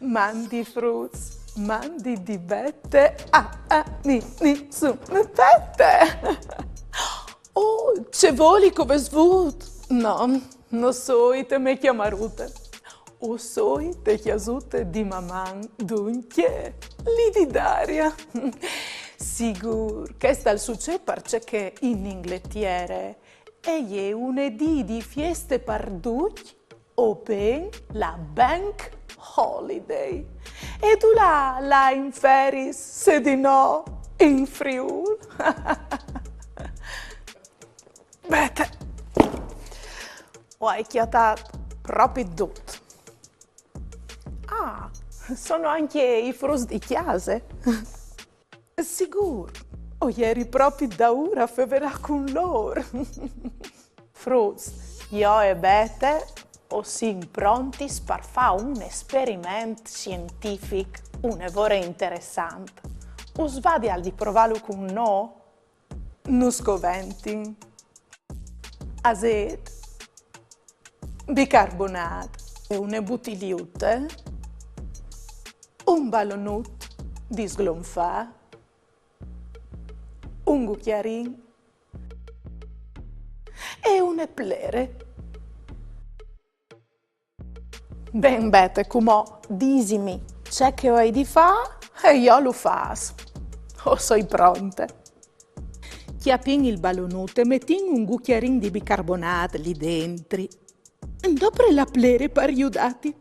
Mandi fruits, mandi di bette, ni, su, pette. Oh, ce voli come svut? No, non soite me chiamarute. O soite chiasute di maman, dunque, lì di Daria. Sigur che sta il succe perché in ingletiere e è unedì di fieste parduc o ben la bank holiday. E tu la in feris, se di no, in Friul. Bete, ho chiatato proprio tutto. Ah, sono anche i frus di chiase. Sicuro, o ieri proprio da ora feverà con loro. Frus, io e Bete o sin pronti per fare un esperimento scientifico, un'evore interessante. Us vadi al di provarlo con no? Non scoventi. Azet, bicarbonato e une bottigliute, un ballonut di sglonfà, un cucchiarin e une plere. Ben bete, come disimi, c'è che ho di fa e io lo faccio. O sei pronte. Chiapin il ballonut e mettin un cucchiarin di bicarbonato lì dentro. Dopo la plere per aiutati.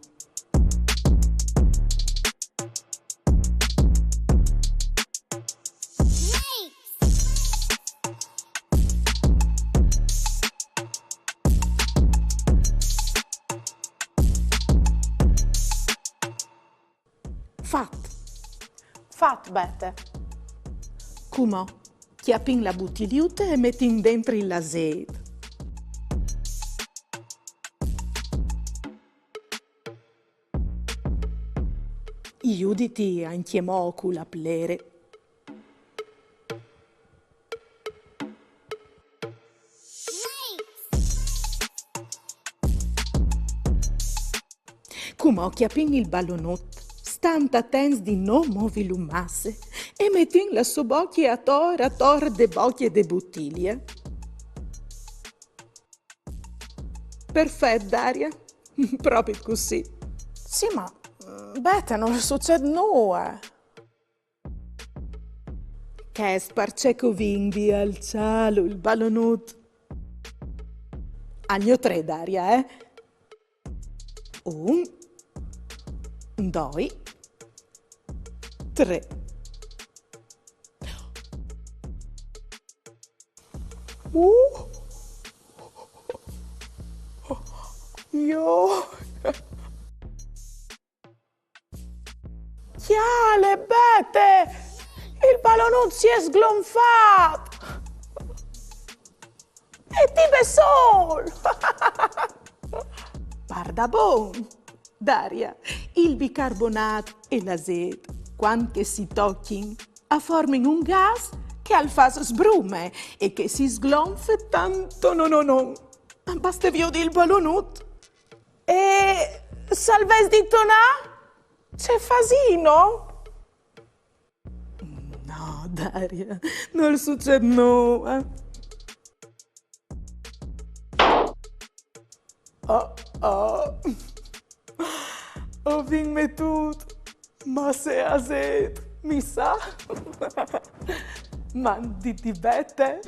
Fatto, Bete. Come? Chiapin la bottigliute e mettin dentro l'azeto. Iuditi anche mo con la plere. Come chiapin il ballonot, stant attens di non muovi l'umasse e mettin la sua bocchia a tor de bocchie de bottiglie. Perfetto, Daria. Proprio così. Sì, ma Bete, non succede nulla. Che sparceco vinghi al cielo il ballonut. Agno 3, Daria, eh? 1, 2, 3. Io. Chiale, Bete! Il ballonut si è sglonfato! E ti sol! Guarda bon! Daria, il bicarbonato e l'azeto, quando si tocchin, formano un gas che al fa sbrume e che si sglonfa tanto no. Basta via il ballonut. E salves di tonà? C'è fasino? No, Daria, non succede nulla. Oh. Ho vinto tutto, ma se azeto, mi sa. Mandi di bete.